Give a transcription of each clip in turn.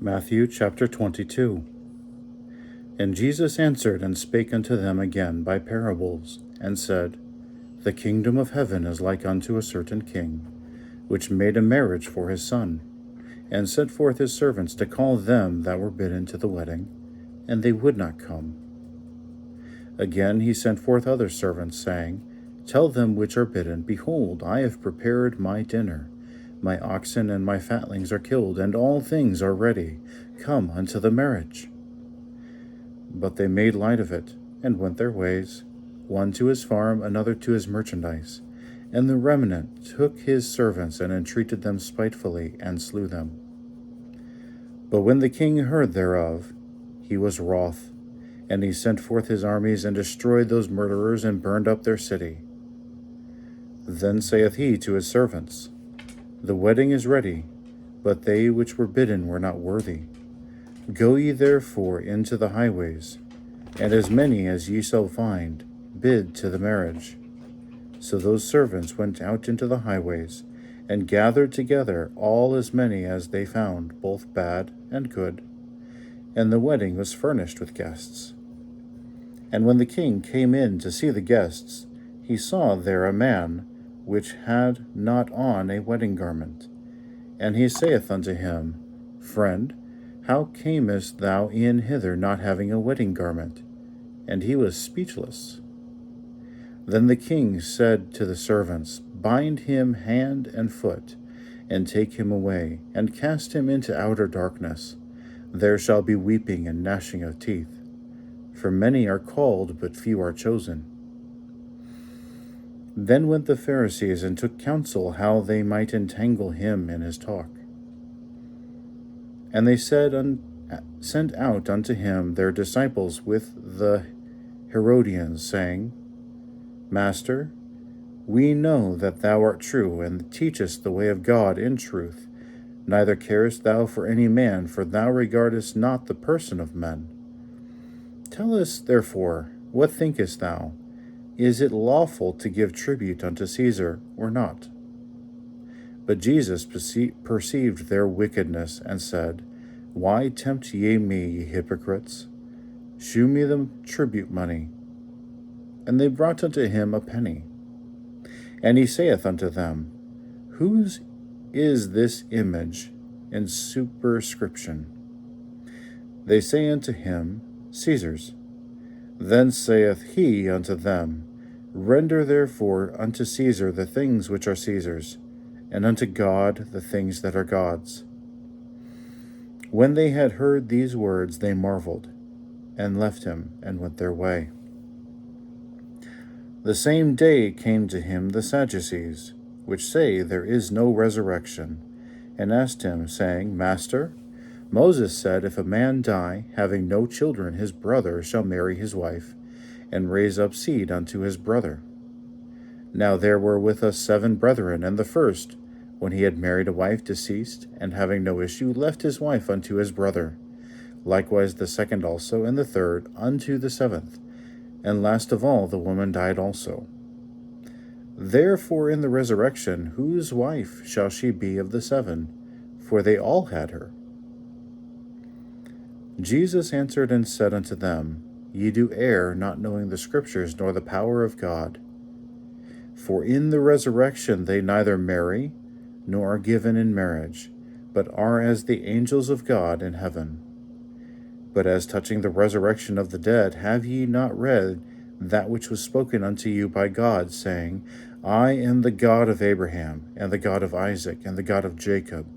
Matthew chapter 22. And Jesus answered and spake unto them again by parables, and said, The kingdom of heaven is like unto a certain king, which made a marriage for his son, and sent forth his servants to call them that were bidden to the wedding, and they would not come. Again he sent forth other servants, saying, Tell them which are bidden, Behold, I have prepared my dinner. My oxen and my fatlings are killed, and all things are ready. Come unto the marriage. But they made light of it, and went their ways, one to his farm, another to his merchandise. And the remnant took his servants, and entreated them spitefully, and slew them. But when the king heard thereof, he was wroth, and he sent forth his armies, and destroyed those murderers, and burned up their city. Then saith he to his servants, The wedding is ready, but they which were bidden were not worthy. Go ye therefore into the highways, and as many as ye shall find, bid to the marriage. So those servants went out into the highways, and gathered together all as many as they found, both bad and good. And the wedding was furnished with guests. And when the king came in to see the guests, he saw there a man which had not on a wedding garment. And he saith unto him, Friend, how camest thou in hither not having a wedding garment? And he was speechless. Then the king said to the servants, Bind him hand and foot, and take him away, and cast him into outer darkness. There shall be weeping and gnashing of teeth. For many are called, but few are chosen. Then went the Pharisees and took counsel how they might entangle him in his talk. And they sent out unto him their disciples with the Herodians, saying, Master, we know that thou art true, and teachest the way of God in truth. Neither carest thou for any man, for thou regardest not the person of men. Tell us, therefore, what thinkest thou? Is it lawful to give tribute unto Caesar, or not? But Jesus perceived their wickedness, and said, Why tempt ye me, ye hypocrites? Shew me the tribute money. And they brought unto him a penny. And he saith unto them, Whose is this image and superscription? They say unto him, Caesar's. Then saith he unto them, Render therefore unto Caesar the things which are Caesar's, and unto God the things that are God's. When they had heard these words, they marveled, and left him, and went their way. The same day came to him the Sadducees, which say there is no resurrection, and asked him, saying, Master, Moses said, If a man die, having no children, his brother shall marry his wife, and raise up seed unto his brother. Now there were with us 7 brethren, and the first, when he had married a wife, deceased, and having no issue, left his wife unto his brother. Likewise the second also, and the third, unto the 7th. And last of all the woman died also. Therefore in the resurrection, whose wife shall she be of the 7? For they all had her. Jesus answered and said unto them, Ye do err, not knowing the Scriptures, nor the power of God. For in the resurrection they neither marry, nor are given in marriage, but are as the angels of God in heaven. But as touching the resurrection of the dead, have ye not read that which was spoken unto you by God, saying, I am the God of Abraham, and the God of Isaac, and the God of Jacob.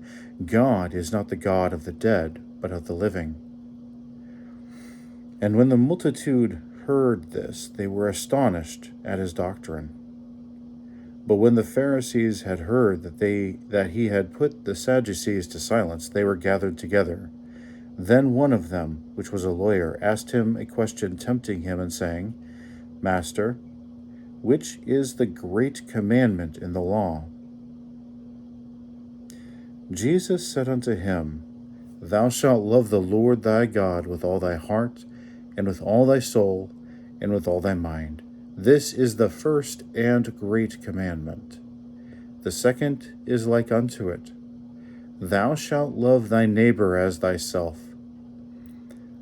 God is not the God of the dead, but of the living. And when the multitude heard this, they were astonished at his doctrine. But when the Pharisees had heard that he had put the Sadducees to silence, they were gathered together. Then one of them, which was a lawyer, asked him a question, tempting him, and saying, Master, which is the great commandment in the law? Jesus said unto him, Thou shalt love the Lord thy God with all thy heart, and with all thy soul, and with all thy mind. This is the first and great commandment. The second is like unto it. Thou shalt love thy neighbor as thyself.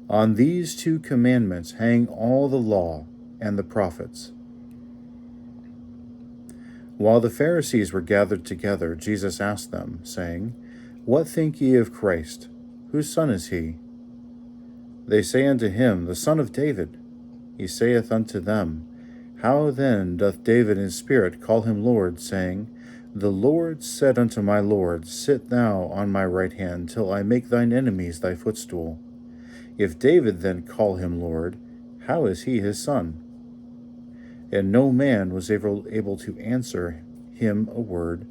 On these 2 commandments hang all the law and the prophets. While the Pharisees were gathered together, Jesus asked them, saying, What think ye of Christ? Whose son is he? They say unto him, The son of David. He saith unto them, How then doth David in spirit call him Lord, saying, The Lord said unto my Lord, Sit thou on my right hand, till I make thine enemies thy footstool. If David then call him Lord, how is he his son? And no man was able to answer him a word,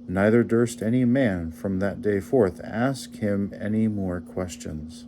neither durst any man from that day forth ask him any more questions.